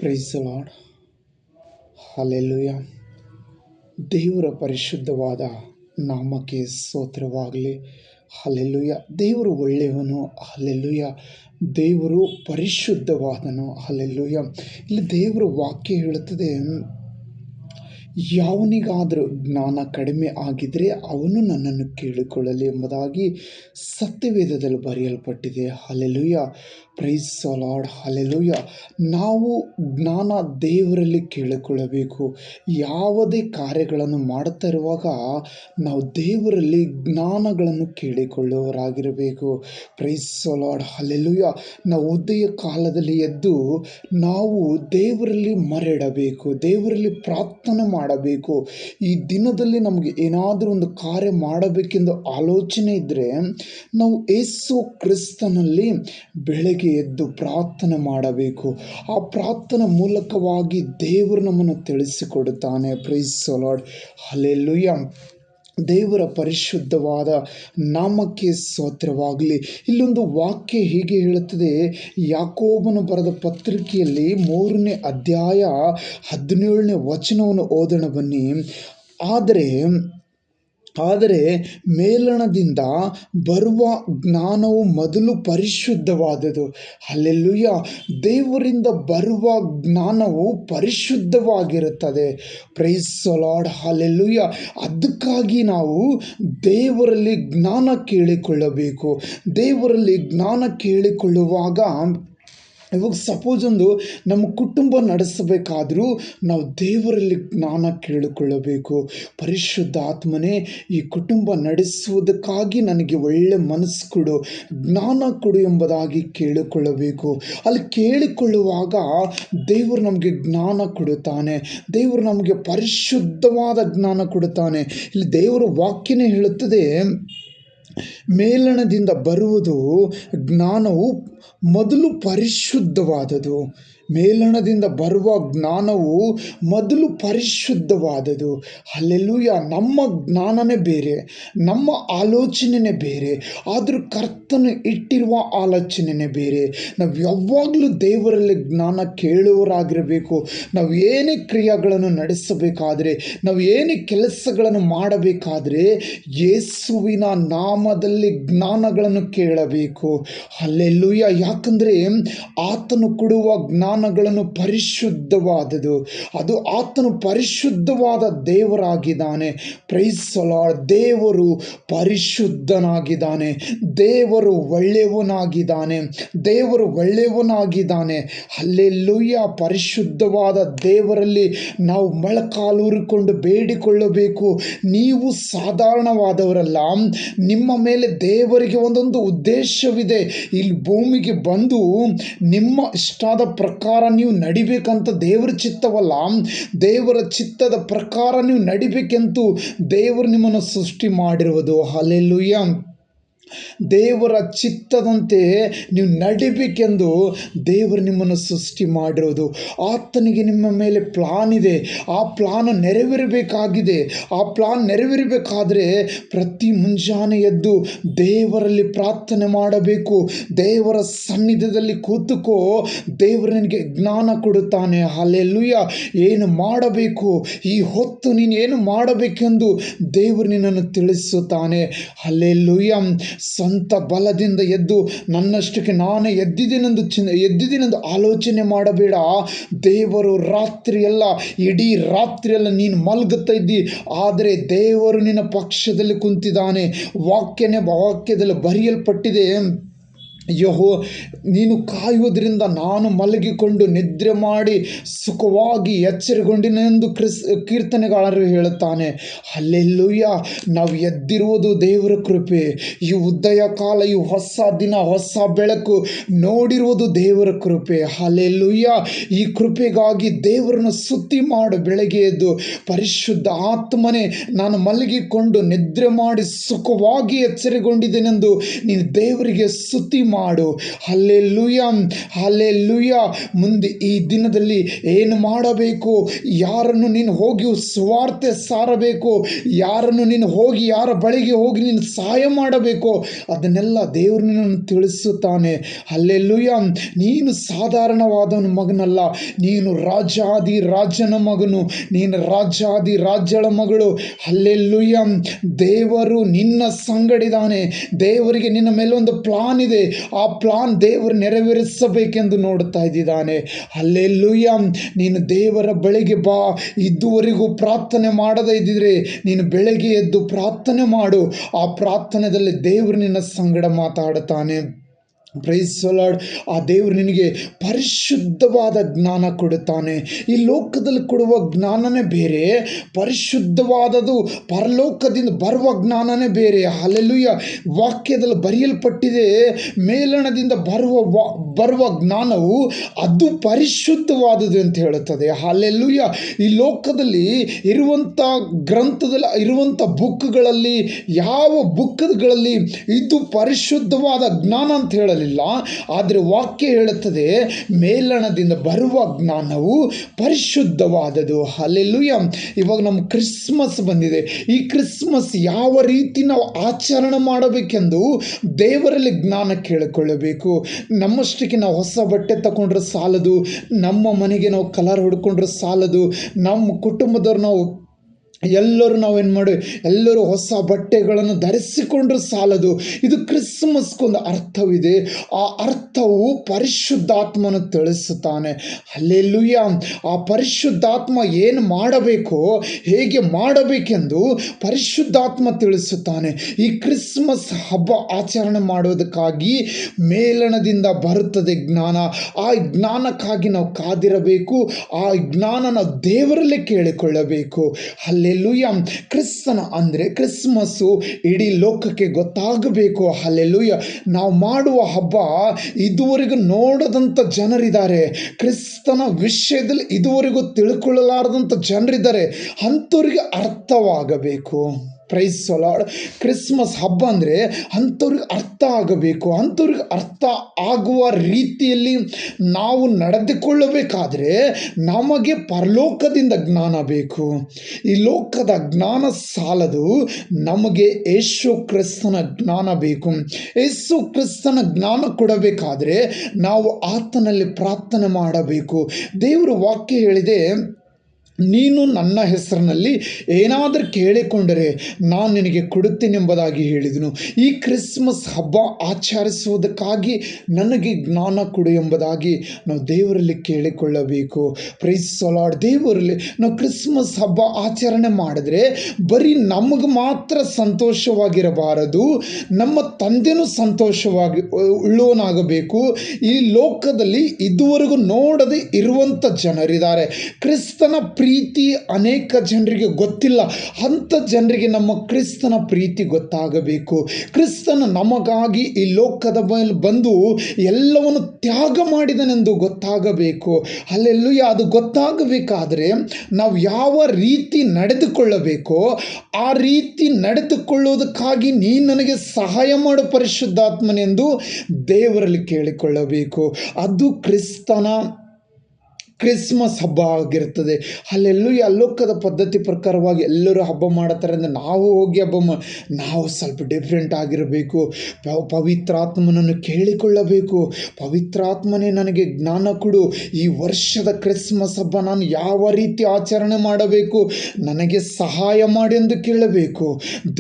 Price the Lord. Hallelujah. ದೇವರ ಪರಿಶುದ್ಧವಾದ ನಾಮಕ್ಕೆ ಸ್ತೋತ್ರವಾಗಲಿ. ಹಲ್ಲೆಲೂಯ. ದೇವರು ಒಳ್ಳೆಯವನು. ಹಲ್ಲೆಲೂಯ. ದೇವರು ಪರಿಶುದ್ಧವಾದನು. ಹಲ್ಲೆಲೂಯ. ಇಲ್ಲಿ ದೇವರ ವಾಕ್ಯ ಹೇಳುತ್ತದೆ, ಯಾವನಿಗಾದರೂ ಜ್ಞಾನ ಕಡಿಮೆ ಆಗಿದ್ದರೆ ಅವನು ನನ್ನನ್ನು ಕೇಳಿಕೊಳ್ಳಲಿ ಎಂಬುದಾಗಿ ಸತ್ಯವೇದದಲ್ಲಿ ಬರೆಯಲ್ಪಟ್ಟಿದೆ. Hallelujah. Price the Lord. Hallelujah. ನಾವು ಜ್ಞಾನ ದೇವರಲ್ಲಿ ಕೇಳಿಕೊಳ್ಳಬೇಕು. ಯಾವುದೇ ಕಾರ್ಯಗಳನ್ನು ಮಾಡುತ್ತಾ ಇರುವಾಗ ನಾವು ದೇವರಲ್ಲಿ ಜ್ಞಾನಗಳನ್ನು ಕೇಳಿಕೊಳ್ಳುವವರಾಗಿರಬೇಕು. Praise the Lord. ಹಲ್ಲೆಲೂಯ. ನಾವು ಉದಯ ಕಾಲದಲ್ಲಿ ಎದ್ದು ನಾವು ದೇವರಲ್ಲಿ ಮರೆಯಿಡಬೇಕು, ದೇವರಲ್ಲಿ ಪ್ರಾರ್ಥನೆ ಮಾಡಬೇಕು. ಈ ದಿನದಲ್ಲಿ ನಮಗೆ ಏನಾದರೂ ಒಂದು ಕಾರ್ಯ ಮಾಡಬೇಕೆಂದು ಆಲೋಚನೆ ಇದ್ದರೆ ನಾವು ಯೇಸು ಕ್ರಿಸ್ತನಲ್ಲಿ ಬೆಳಗ್ಗೆ ಎದ್ದು ಪ್ರಾರ್ಥನೆ ಮಾಡಬೇಕು. ಆ ಪ್ರಾರ್ಥನೆ ಮೂಲಕವಾಗಿ ದೇವರು ನಮ್ಮನ್ನು ತಿಳಿಸಿಕೊಡುತ್ತಾನೆ. Praise the Lord. ಹಲ್ಲೆಲೂಯ. ದೇವರ ಪರಿಶುದ್ಧವಾದ ನಾಮಕ್ಕೆ ಸ್ತೋತ್ರವಾಗಲಿ. ಇಲ್ಲೊಂದು ವಾಕ್ಯ ಹೀಗೆ ಹೇಳುತ್ತದೆ, ಯಾಕೋಬನು ಬರೆದ ಪತ್ರಿಕೆಯಲ್ಲಿ 3ನೇ ಅಧ್ಯಾಯ 17ನೇ ವಚನವನ್ನು ಓದೋಣ ಬನ್ನಿ. ಆದರೆ ಮೇಲಣದಿಂದ ಬರುವ ಜ್ಞಾನವು ಮೊದಲು ಪರಿಶುದ್ಧವಾದದ್ದು. ಹಲ್ಲೆಲೂಯ. ದೇವರಿಂದ ಬರುವ ಜ್ಞಾನವು ಪರಿಶುದ್ಧವಾಗಿರುತ್ತದೆ. Praise the Lord. ಹಲ್ಲೆಲೂಯ. ಅದಕ್ಕಾಗಿ ನಾವು ದೇವರಲ್ಲಿ ಜ್ಞಾನ ಕೇಳಿಕೊಳ್ಳಬೇಕು. ದೇವರಲ್ಲಿ ಜ್ಞಾನ ಕೇಳಿಕೊಳ್ಳುವಾಗ, ಇವಾಗ ಸಪೋಸ್ ಒಂದು ನಮ್ಮ ಕುಟುಂಬ ನಡೆಸಬೇಕಾದರೂ ನಾವು ದೇವರಲ್ಲಿ ಜ್ಞಾನ ಕೇಳಿಕೊಳ್ಳಬೇಕು. ಪರಿಶುದ್ಧ ಆತ್ಮನೇ, ಈ ಕುಟುಂಬ ನಡೆಸುವುದಕ್ಕಾಗಿ ನನಗೆ ಒಳ್ಳೆ ಮನಸ್ಸು ಕೊಡು, ಜ್ಞಾನ ಕೊಡು ಎಂಬುದಾಗಿ ಕೇಳಿಕೊಳ್ಳಬೇಕು. ಅಲ್ಲಿ ಕೇಳಿಕೊಳ್ಳುವಾಗ ದೇವರು ನಮಗೆ ಜ್ಞಾನ ಕೊಡುತ್ತಾನೆ. ದೇವರು ನಮಗೆ ಪರಿಶುದ್ಧವಾದ ಜ್ಞಾನ ಕೊಡುತ್ತಾನೆ. ಇಲ್ಲಿ ದೇವರ ವಾಕ್ಯನೇ ಹೇಳುತ್ತದೆ, ಮೇಲಣದಿಂದ ಬರುವುದು ಜ್ಞಾನವು ಮೊದಲು ಪರಿಶುದ್ಧವಾದದು. ಮೇಲಣದಿಂದ ಬರುವ ಜ್ಞಾನವು ಮೊದಲು ಪರಿಶುದ್ಧವಾದದು. ಹಲ್ಲೆಲೂಯ. ನಮ್ಮ ಜ್ಞಾನನೇ ಬೇರೆ, ನಮ್ಮ ಆಲೋಚನೆಯೇ ಬೇರೆ, ಆದರೂ ಕರ್ತನು ಇಟ್ಟಿರುವ ಆಲೋಚನೆಯೇ ಬೇರೆ. ನಾವು ಯಾವಾಗಲೂ ದೇವರಲ್ಲಿ ಜ್ಞಾನ ಕೇಳುವವರಾಗಿರಬೇಕು. ನಾವು ಏನೇ ಕ್ರಿಯೆಗಳನ್ನು ನಡೆಸಬೇಕಾದರೆ, ನಾವು ಏನೇ ಕೆಲಸಗಳನ್ನು ಮಾಡಬೇಕಾದರೆ ಯೇಸುವಿನ ನಾಮದಲ್ಲಿ ಜ್ಞಾನಗಳನ್ನು ಕೇಳಬೇಕು. ಹಲ್ಲೆಲೂಯ. ಯಾಕಂದರೆ ಆತನು ಕೊಡುವ ಜ್ಞಾನಗಳನ್ನು ಪರಿಶುದ್ಧವಾದದು. ಅದು ಆತನು ಪರಿಶುದ್ಧವಾದ ದೇವರಾಗಿದ್ದಾನೆ. Price the lord. ದೇವರು ಪರಿಶುದ್ಧನಾಗಿದ್ದಾನೆ. ದೇವರು ಒಳ್ಳೆಯವನಾಗಿದ್ದಾನೆ. ದೇವರು ಒಳ್ಳೆಯವನಾಗಿದ್ದಾನೆ. ಹಲ್ಲೆಲೂಯ. ಪರಿಶುದ್ಧವಾದ ದೇವರಲ್ಲಿ ನಾವು ಮೊಳಕಾಲೂರಿಕೊಂಡು ಬೇಡಿಕೊಳ್ಳಬೇಕು. ನೀವು ಸಾಧಾರಣವಾದವರಲ್ಲ. ನಿಮ್ಮ ಮೇಲೆ ದೇವರಿಗೆ ಒಂದೊಂದು ಉದ್ದೇಶವಿದೆ. ಇಲ್ಲಿ ಭೂಮಿಗೆ ಬಂದು ನಿಮ್ಮ ಇಷ್ಟದ ಪ್ರಕಾರ ನೀವು ನಡಿಬೇಕಂತ ದೇವರ ಚಿತ್ತವಲ್ಲ. ದೇವರ ಚಿತ್ತದ ಪ್ರಕಾರ ನೀವು ನಡಿಬೇಕೆಂತೂ ದೇವರು ನಿಮ್ಮನ್ನು ಸೃಷ್ಟಿ ಮಾಡಿರುವುದು. ಹಲ್ಲೆಲೂಯ. ದೇವರ ಚಿತ್ತದಂತೆ ನೀವು ನಡಿಬೇಕೆಂದು ದೇವರು ನಿಮ್ಮನ್ನು ಸೃಷ್ಟಿ ಮಾಡಿರೋದು. ಆತನಿಗೆ ನಿಮ್ಮ ಮೇಲೆ ಪ್ಲಾನ್ ಇದೆ. ಆ ಪ್ಲಾನ್ ನೆರವೇರಬೇಕಾಗಿದೆ. ಆ ಪ್ಲಾನ್ ನೆರವೇರಬೇಕಾದ್ರೆ ಪ್ರತಿ ಮುಂಜಾನೆ ಎದ್ದು ದೇವರಲ್ಲಿ ಪ್ರಾರ್ಥನೆ ಮಾಡಬೇಕು. ದೇವರ ಸನ್ನಿಧಿಯಲ್ಲಿ ಕೂತುಕೋ. ದೇವರು ನಿನಗೆ ಜ್ಞಾನ ಕೊಡುತ್ತಾನೆ. ಹಲ್ಲೆಲೂಯ. ಏನು ಮಾಡಬೇಕು, ಈ ಹೊತ್ತು ನೀನು ಏನು ಮಾಡಬೇಕೆಂದು ದೇವರು ನಿನ್ನನ್ನು ತಿಳಿಸುತ್ತಾನೆ. ಹಲ್ಲೆಲೂಯ. ಸ್ವಂತ ಬಲದಿಂದ ಎದ್ದು ನನ್ನಷ್ಟಕ್ಕೆ ನಾನೇ ಎದ್ದಿದ್ದೀನೆಂದು ಆಲೋಚನೆ ಮಾಡಬೇಡ. ದೇವರು ಇಡೀ ರಾತ್ರಿಯೆಲ್ಲ ನೀನು ಮಲಗುತ್ತಾ ಇದ್ದಿ, ಆದರೆ ದೇವರು ನಿನ್ನ ಪಕ್ಷದಲ್ಲಿ ಕುಂತಿದ್ದಾನೆ. ವಾಕ್ಯದಲ್ಲಿ ಬರೆಯಲ್ಪಟ್ಟಿದೆ, ನೀನು ಕಾಯುವುದರಿಂದ ನಾನು ಮಲಗಿಕೊಂಡು ನಿದ್ರೆ ಮಾಡಿ ಸುಖವಾಗಿ ಎಚ್ಚರಗೊಂಡಿನೆಂದು ಕೀರ್ತನೆಗಾರರು ಹೇಳುತ್ತಾನೆ. ಹಲ್ಲೆಲೂಯ. ನಾವು ಎದ್ದಿರುವುದು ದೇವರ ಕೃಪೆ. ಈ ಉದಯ ಕಾಲ, ಈ ಹೊಸ ದಿನ, ಹೊಸ ಬೆಳಕು ನೋಡಿರುವುದು ದೇವರ ಕೃಪೆ. ಹಲ್ಲೆಲೂಯ. ಈ ಕೃಪೆಗಾಗಿ ದೇವರನ್ನು ಸ್ತುತಿ ಮಾಡು. ಬೆಳಗ್ಗೆ ಎದ್ದು ಪರಿಶುದ್ಧ ಆತ್ಮನೇ, ನಾನು ಮಲಗಿಕೊಂಡು ನಿದ್ರೆ ಮಾಡಿ ಸುಖವಾಗಿ ಎಚ್ಚರಗೊಂಡಿದ್ದೇನೆಂದು ನೀನು ದೇವರಿಗೆ ಸ್ತುತಿ ಮಾಡು. Hallelujah, hallelujah. ಮುಂದೆ ಈ ದಿನದಲ್ಲಿ ಏನು ಮಾಡಬೇಕು, ಯಾರನ್ನು ನೀನು ಹೋಗಿ ಸುವಾರ್ತೆ ಸಾರಬೇಕು, ಯಾರನ್ನು ನೀನು ಹೋಗಿ ಯಾರ ಬಳಿಗೆ ಹೋಗಿ ನೀನು ಸಹಾಯ ಮಾಡಬೇಕು, ಅದನ್ನೆಲ್ಲ ದೇವರು ನಿನ್ನನ್ನು ತಿಳಿಸುತ್ತಾನೆ. ಹಲ್ಲೆಲೂಯ. ನೀನು ಸಾಧಾರಣವಾದವನ ಮಗನಲ್ಲ, ನೀನು ರಾಜಾದಿ ರಾಜನ ಮಗನು, ನೀನು ರಾಜಾದಿ ರಾಜಳ ಮಗಳು. ಹಲ್ಲೆಲೂಯ. ದೇವರು ನಿನ್ನ ಸಂಗಡಿದಾನೆ. ದೇವರಿಗೆ ನಿನ್ನ ಮೇಲೆ ಒಂದು ಪ್ಲಾನ್ ಇದೆ. ಆ ಪ್ಲಾನ್ ದೇವರು ನೆರವೇರಿಸಬೇಕೆಂದು ನೋಡುತ್ತಾ ಇದ್ದಾನೆ. ಹಲ್ಲೆಲೂಯ. ನೀನು ದೇವರ ಬಳಿಗೆ ಬಾ. ಇದುವರೆಗೂ ಪ್ರಾರ್ಥನೆ ಮಾಡದೇ ಇದ್ದಿದ್ರೆ ನೀನು ಬೆಳಗ್ಗೆ ಎದ್ದು ಪ್ರಾರ್ಥನೆ ಮಾಡು. ಆ ಪ್ರಾರ್ಥನೆಯಲ್ಲಿ ದೇವರು ನಿನ್ನ ಸಂಗಡ ಮಾತಾಡುತ್ತಾನೆ. Price the lord. ಆ ದೇವರು ನಿನಗೆ ಪರಿಶುದ್ಧವಾದ ಜ್ಞಾನ ಕೊಡುತ್ತಾನೆ. ಈ ಲೋಕದಲ್ಲಿ ಕೊಡುವ ಜ್ಞಾನನೇ ಬೇರೆ, ಪರಿಶುದ್ಧವಾದದು ಪರಲೋಕದಿಂದ ಬರುವ ಜ್ಞಾನನೇ ಬೇರೆ. ಹಲ್ಲೆಲೂಯ. ವಾಕ್ಯದಲ್ಲಿ ಬರೆಯಲ್ಪಟ್ಟಿದೆ, ಮೇಲಣದಿಂದ ಬರುವ ಜ್ಞಾನವು ಅದು ಪರಿಶುದ್ಧವಾದದ್ದು ಅಂತ ಹೇಳುತ್ತದೆ. ಹಲ್ಲೆಲೂಯ. ಈ ಲೋಕದಲ್ಲಿ ಇರುವಂಥ ಗ್ರಂಥದಲ್ಲಿ ಇರುವಂಥ ಬುಕ್ಗಳಲ್ಲಿ ಯಾವ ಬುಕ್ಗಳಲ್ಲಿ ಇದು ಪರಿಶುದ್ಧವಾದ ಜ್ಞಾನ ಅಂತ ಹೇಳಲಿಲ್ಲ. ಆದರೆ ವಾಕ್ಯ ಹೇಳುತ್ತದೆ, ಮೇಲಣದಿಂದ ಬರುವ ಜ್ಞಾನವು ಪರಿಶುದ್ಧವಾದದು. ಹಲ್ಲೆಲೂಯ. ಇವಾಗ ನಮ್ಮ ಕ್ರಿಸ್ಮಸ್ ಬಂದಿದೆ. ಈ ಕ್ರಿಸ್ಮಸ್ ಯಾವ ರೀತಿ ನಾವು ಆಚರಣೆ ಮಾಡಬೇಕೆಂದು ದೇವರಲ್ಲಿ ಜ್ಞಾನ ಕೇಳಿಕೊಳ್ಳಬೇಕು. ನಮ್ಮಷ್ಟಕ್ಕೆ ನಾವು ಹೊಸ ಬಟ್ಟೆ ತಗೊಂಡ್ರೆ ಸಾಲದು, ನಮ್ಮ ಮನೆಗೆ ನಾವು ಕಲರ್ ಹೊಡ್ಕೊಂಡ್ರೆ ಸಾಲದು, ನಮ್ಮ ಕುಟುಂಬದವ್ರು ನಾವೇನು ಮಾಡಿ ಎಲ್ಲರೂ ಹೊಸ ಬಟ್ಟೆಗಳನ್ನು ಧರಿಸಿಕೊಂಡ್ರೂ ಸಾಲದು. ಇದು ಕ್ರಿಸ್ಮಸ್ಗೊಂದು ಅರ್ಥವಿದೆ. ಆ ಅರ್ಥವು ಪರಿಶುದ್ಧಾತ್ಮನು ತಿಳಿಸುತ್ತಾನೆ. ಹಲ್ಲೆಲೂಯ. ಆ ಪರಿಶುದ್ಧಾತ್ಮ ಏನು ಮಾಡಬೇಕೋ, ಹೇಗೆ ಮಾಡಬೇಕೆಂದು ಪರಿಶುದ್ಧಾತ್ಮ ತಿಳಿಸುತ್ತಾನೆ. ಈ ಕ್ರಿಸ್ಮಸ್ ಹಬ್ಬ ಆಚರಣೆ ಮಾಡೋದಕ್ಕಾಗಿ ಮೇಲಣದಿಂದ ಬರುತ್ತದೆ ಜ್ಞಾನ. ಆ ಜ್ಞಾನಕ್ಕಾಗಿ ನಾವು ಕಾದಿರಬೇಕು. ಆ ಜ್ಞಾನ ನಾವು ದೇವರಲ್ಲೇ ಕೇಳಿಕೊಳ್ಳಬೇಕು. ಹಲ್ಲೆಲೂಯ. ಕ್ರಿಸ್ತನ ಅಂದರೆ ಕ್ರಿಸ್ಮಸ್ಸು ಇಡೀ ಲೋಕಕ್ಕೆ ಗೊತ್ತಾಗಬೇಕು. ಹಲ್ಲೆಲೂಯ. ನಾವು ಮಾಡುವ ಹಬ್ಬ ಇದುವರೆಗೂ ನೋಡದಂಥ ಜನರಿದ್ದಾರೆ, ಕ್ರಿಸ್ತನ ವಿಷಯದಲ್ಲಿ ಇದುವರೆಗೂ ತಿಳ್ಕೊಳ್ಳಲಾರದಂಥ ಜನರಿದ್ದಾರೆ. ಅಂಥವ್ರಿಗೆ ಅರ್ಥವಾಗಬೇಕು. Praise the Lord. ಕ್ರಿಸ್ಮಸ್ ಹಬ್ಬ ಅಂದರೆ ಅಂಥವ್ರಿಗೆ ಅರ್ಥ ಆಗಬೇಕು. ಅಂಥವ್ರಿಗೆ ಅರ್ಥ ಆಗುವ ರೀತಿಯಲ್ಲಿ ನಾವು ನಡೆದುಕೊಳ್ಳಬೇಕಾದ್ರೆ ನಮಗೆ ಪರಲೋಕದಿಂದ ಜ್ಞಾನ ಬೇಕು. ಈ ಲೋಕದ ಜ್ಞಾನ ಸಾಲದು, ನಮಗೆ ಯೇಸು ಕ್ರಿಸ್ತನ ಜ್ಞಾನ ಬೇಕು. ಯೇಸು ಕ್ರಿಸ್ತನ ಜ್ಞಾನ ಕೊಡಬೇಕಾದ್ರೆ ನಾವು ಆತನಲ್ಲಿ ಪ್ರಾರ್ಥನೆ ಮಾಡಬೇಕು. ದೇವರ ವಾಕ್ಯ ಹೇಳಿದೆ, ನೀನು ನನ್ನ ಹೆಸರಿನಲ್ಲಿ ಏನಾದರೂ ಕೇಳಿಕೊಂಡರೆ ನಾನು ನಿನಗೆ ಕೊಡುತ್ತೇನೆಂಬುದಾಗಿ ಹೇಳಿದನು. ಈ ಕ್ರಿಸ್ಮಸ್ ಹಬ್ಬ ಆಚರಿಸುವುದಕ್ಕಾಗಿ ನನಗೆ ಜ್ಞಾನ ಕೊಡು ಎಂಬುದಾಗಿ ನಾವು ದೇವರಲ್ಲಿ ಕೇಳಿಕೊಳ್ಳಬೇಕು. Price the lord. ದೇವರಲ್ಲಿ ನಾವು ಕ್ರಿಸ್ಮಸ್ ಹಬ್ಬ ಆಚರಣೆ ಮಾಡಿದ್ರೆ ಬರೀ ನಮಗೆ ಮಾತ್ರ ಸಂತೋಷವಾಗಿರಬಾರದು, ನಮ್ಮ ತಂದೆನೂ ಸಂತೋಷವಾಗಿ ಉಳ್ಳವನಾಗಬೇಕು. ಈ ಲೋಕದಲ್ಲಿ ಇದುವರೆಗೂ ನೋಡದೆ ಇರುವಂಥ ಜನರಿದ್ದಾರೆ. ಕ್ರಿಸ್ತನ ಪ್ರೀತಿ ಅನೇಕ ಜನರಿಗೆ ಗೊತ್ತಿಲ್ಲ. ಅಂಥ ಜನರಿಗೆ ನಮ್ಮ ಕ್ರಿಸ್ತನ ಪ್ರೀತಿ ಗೊತ್ತಾಗಬೇಕು. ಕ್ರಿಸ್ತನ ನಮಗಾಗಿ ಈ ಲೋಕದ ಮೇಲೆ ಬಂದು ಎಲ್ಲವನ್ನು ತ್ಯಾಗ ಮಾಡಿದನೆಂದು ಗೊತ್ತಾಗಬೇಕು. ಹಲ್ಲೆಲೂಯ. ಅದು ಗೊತ್ತಾಗಬೇಕಾದರೆ ನಾವು ಯಾವ ರೀತಿ ನಡೆದುಕೊಳ್ಳಬೇಕೋ ಆ ರೀತಿ ನಡೆದುಕೊಳ್ಳುವುದಕ್ಕಾಗಿ ನೀನು ನನಗೆ ಸಹಾಯ ಮಾಡು ಪರಿಶುದ್ಧಾತ್ಮನೆಂದು ದೇವರಲ್ಲಿ ಕೇಳಿಕೊಳ್ಳಬೇಕು. ಅದು ಕ್ರಿಸ್ಮಸ್ ಹಬ್ಬ ಆಗಿರ್ತದೆ. ಅಲ್ಲೆಲ್ಲೂ ಲೋಕದ ಪದ್ಧತಿ ಪ್ರಕಾರವಾಗಿ ಎಲ್ಲರೂ ಹಬ್ಬ ಮಾಡುತ್ತಾರೆ ಅಂದರೆ ನಾವು ಹೋಗಿ ನಾವು ಸ್ವಲ್ಪ ಡಿಫ್ರೆಂಟ್ ಆಗಿರಬೇಕು. ಪವಿತ್ರಾತ್ಮನನ್ನು ಕೇಳಿಕೊಳ್ಳಬೇಕು. ಪವಿತ್ರಾತ್ಮನೇ ನನಗೆ ಜ್ಞಾನ ಕೊಡು. ಈ ವರ್ಷದ ಕ್ರಿಸ್ಮಸ್ ಹಬ್ಬ ನಾನು ಯಾವ ರೀತಿ ಆಚರಣೆ ಮಾಡಬೇಕು, ನನಗೆ ಸಹಾಯ ಮಾಡಿ ಎಂದು ಕೇಳಬೇಕು.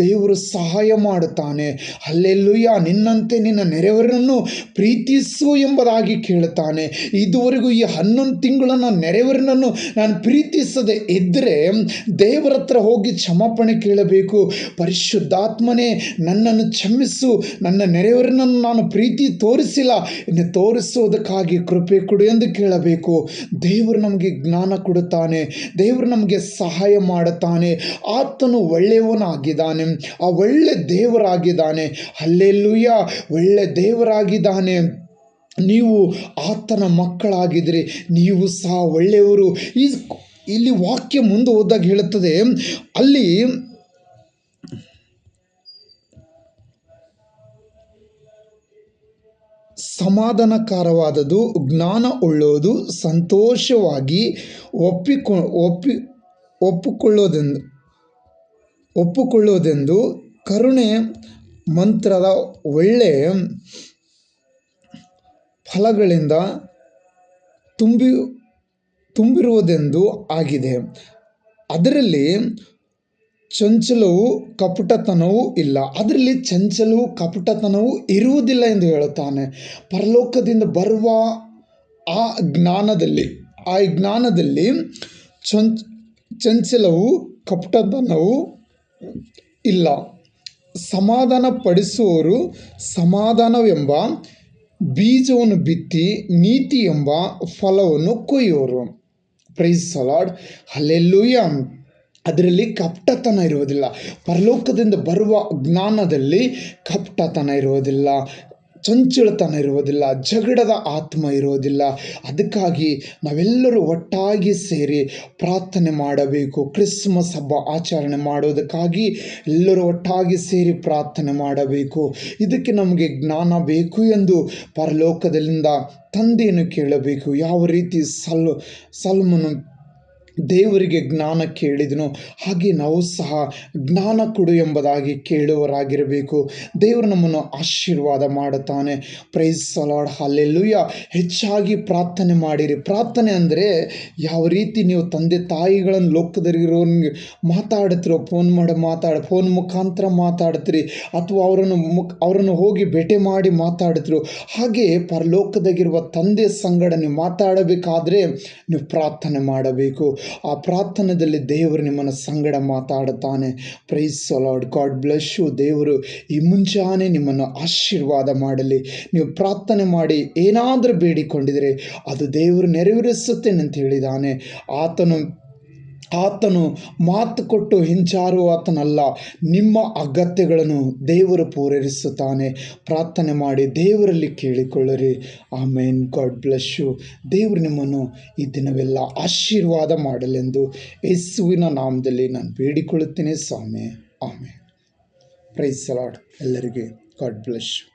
ದೇವರು ಸಹಾಯ ಮಾಡುತ್ತಾನೆ. ಹಲ್ಲೆಲೂಯ. ನಿನ್ನಂತೆ ನಿನ್ನ ನೆರೆಯವರನ್ನು ಪ್ರೀತಿಸು ಎಂಬುದಾಗಿ ಕೇಳುತ್ತಾನೆ. ಇದುವರೆಗೂ ಈ 11 ತಿಂಗಳು ನೆರೆಯವರನ್ನು ನಾನು ಪ್ರೀತಿಸದೆ ಇದ್ದರೆ ದೇವರ ಹತ್ರ ಹೋಗಿ ಕ್ಷಮಾಪಣೆ ಕೇಳಬೇಕು. ಪರಿಶುದ್ಧಾತ್ಮನೇ ನನ್ನನ್ನು ಕ್ಷಮಿಸು, ನನ್ನ ನೆರೆಯವರನ್ನು ನಾನು ಪ್ರೀತಿ ತೋರಿಸಿಲ್ಲ, ಇನ್ನು ತೋರಿಸುವುದಕ್ಕಾಗಿ ಕೃಪೆ ಕೊಡು ಎಂದು ಕೇಳಬೇಕು. ದೇವರು ನಮಗೆ ಜ್ಞಾನ ಕೊಡುತ್ತಾನೆ. ದೇವರು ನಮಗೆ ಸಹಾಯ ಮಾಡುತ್ತಾನೆ. ಆತನು ಒಳ್ಳೆಯವನಾಗಿದ್ದಾನೆ. ಆ ಒಳ್ಳೆ ದೇವರಾಗಿದ್ದಾನೆ. ಹಲ್ಲೆಲೂಯ. ಒಳ್ಳೆ ದೇವರಾಗಿದ್ದಾನೆ. ನೀವು ಆತನ ಮಕ್ಕಳಾಗಿದ್ದರೆ ನೀವು ಸಹ ಒಳ್ಳೆಯವರು. ಇಲ್ಲಿ ವಾಕ್ಯ ಮುಂದೆ ಹೋದಾಗ ಹೇಳುತ್ತದೆ, ಅಲ್ಲಿ ಸಮಾಧಾನಕರವಾದದ್ದು, ಜ್ಞಾನ ಉಳ್ಳೋದು, ಸಂತೋಷವಾಗಿ ಒಪ್ಪಿಕೊಳ್ಳೋದೆಂದು, ಕರುಣೆ ಮಂತ್ರದ ಒಳ್ಳೆಯ ಫಲಗಳಿಂದ ತುಂಬಿರುವುದೆಂದು ಆಗಿದೆ. ಅದರಲ್ಲಿ ಚಂಚಲವೂ ಕಪಟತನವೂ ಇಲ್ಲ. ಅದರಲ್ಲಿ ಚಂಚಲವೂ ಕಪಟತನವೂ ಇರುವುದಿಲ್ಲ ಎಂದು ಹೇಳುತ್ತಾನೆ. ಪರಲೋಕದಿಂದ ಬರುವ ಆ ಜ್ಞಾನದಲ್ಲಿ ಚಂಚಲವೂ ಕಪಟತನವೂ ಇಲ್ಲ. ಸಮಾಧಾನ ಪಡಿಸುವವರು ಸಮಾಧಾನವೆಂಬ ಬೀಜವನ್ನು ಬಿತ್ತಿ ನೀತಿ ಎಂಬ ಫಲವನ್ನು ಕೊಯ್ಯುವರು. Praise the Lord. ಹಲ್ಲೆಲೂಯಾ. ಅದರಲ್ಲಿ ಕಪಟತನ ಇರುವುದಿಲ್ಲ. ಪರಲೋಕದಿಂದ ಬರುವ ಜ್ಞಾನದಲ್ಲಿ ಕಪಟತನ ಇರುವುದಿಲ್ಲ, ಚಂಚಲತನ ಇರುವುದಿಲ್ಲ, ಜಗಳದ ಆತ್ಮ ಇರುವುದಿಲ್ಲ. ಅದಕ್ಕಾಗಿ ನಾವೆಲ್ಲರೂ ಒಟ್ಟಾಗಿ ಸೇರಿ ಪ್ರಾರ್ಥನೆ ಮಾಡಬೇಕು. ಕ್ರಿಸ್ಮಸ್ ಹಬ್ಬ ಆಚರಣೆ ಮಾಡೋದಕ್ಕಾಗಿ ಎಲ್ಲರೂ ಒಟ್ಟಾಗಿ ಸೇರಿ ಪ್ರಾರ್ಥನೆ ಮಾಡಬೇಕು. ಇದಕ್ಕೆ ನಮಗೆ ಜ್ಞಾನ ಬೇಕು ಎಂದು ಪರಲೋಕದಲ್ಲಿಂದ ತಂದೆಯನ್ನು ಕೇಳಬೇಕು. ಯಾವ ರೀತಿ ಸಲ್ಮನು ದೇವರಿಗೆ ಜ್ಞಾನ ಕೇಳಿದನು, ಹಾಗೆ ನಾವು ಸಹ ಜ್ಞಾನ ಕೊಡು ಎಂಬುದಾಗಿ ಕೇಳುವರಾಗಿರಬೇಕು. ದೇವರು ನಮ್ಮನ್ನು ಆಶೀರ್ವಾದ ಮಾಡುತ್ತಾನೆ. Price the Lord. ಹಲ್ಲೆಲೂಯಾ. ಹೆಚ್ಚಾಗಿ ಪ್ರಾರ್ಥನೆ ಮಾಡಿರಿ. ಪ್ರಾರ್ಥನೆ ಅಂದರೆ ಯಾವ ರೀತಿ ನೀವು ತಂದೆ ತಾಯಿಗಳನ್ನು ಲೋಕದಲ್ಲಿರೋನಿಗೆ ಮಾತಾಡ್ತಿರೋ, ಫೋನ್ ಮುಖಾಂತರ ಮಾತಾಡ್ತೀರಿ, ಅಥವಾ ಅವರನ್ನು ಹೋಗಿ ಭೇಟಿ ಮಾಡಿ ಮಾತಾಡ್ತಿರೋ, ಹಾಗೆ ಪರಲೋಕದಾಗಿರುವ ತಂದೆ ಸಂಗಡ ನೀವು ಮಾತಾಡಬೇಕಾದ್ರೆ ನೀವು ಪ್ರಾರ್ಥನೆ ಮಾಡಬೇಕು. ಆ ಪ್ರಾರ್ಥನೆಯಲ್ಲಿ ದೇವರು ನಿಮ್ಮನ್ನು ಸಂಗಡ ಮಾತಾಡುತ್ತಾನೆ. Praise the Lord. God bless you. ದೇವರು ಈ ಮುಂಜಾನೆ ನಿಮ್ಮನ್ನು ಆಶೀರ್ವಾದ ಮಾಡಲಿ. ನೀವು ಪ್ರಾರ್ಥನೆ ಮಾಡಿ ಏನಾದರೂ ಬೇಡಿಕೊಂಡಿದರೆ ಅದು ದೇವರು ನೆರವೇರಿಸುತ್ತೇನೆ ಅಂತ ಹೇಳಿದ್ದಾನೆ. ಆತನು ಮಾತು ಕೊಟ್ಟು ಹಿಂಜಾರುವ ಆತನಲ್ಲ. ನಿಮ್ಮ ಅಗತ್ಯಗಳನ್ನು ದೇವರು ಪೂರೈಸುತ್ತಾನೆ. ಪ್ರಾರ್ಥನೆ ಮಾಡಿ ದೇವರಲ್ಲಿ ಕೇಳಿಕೊಳ್ಳಿರಿ. ಆಮೇನ್. God bless you. ದೇವರು ನಿಮ್ಮನ್ನು ಈ ದಿನವೆಲ್ಲ ಆಶೀರ್ವಾದ ಮಾಡಲೆಂದು ಯೇಸುವಿನ ನಾಮದಲ್ಲಿ ನಾನು ಬೇಡಿಕೊಳ್ಳುತ್ತೇನೆ ಸ್ವಾಮಿ. ಆಮೇನ್. Praise the Lord. ಎಲ್ಲರಿಗೆ ಗಾಡ್ ಬ್ಲೆಸ್ ಯು.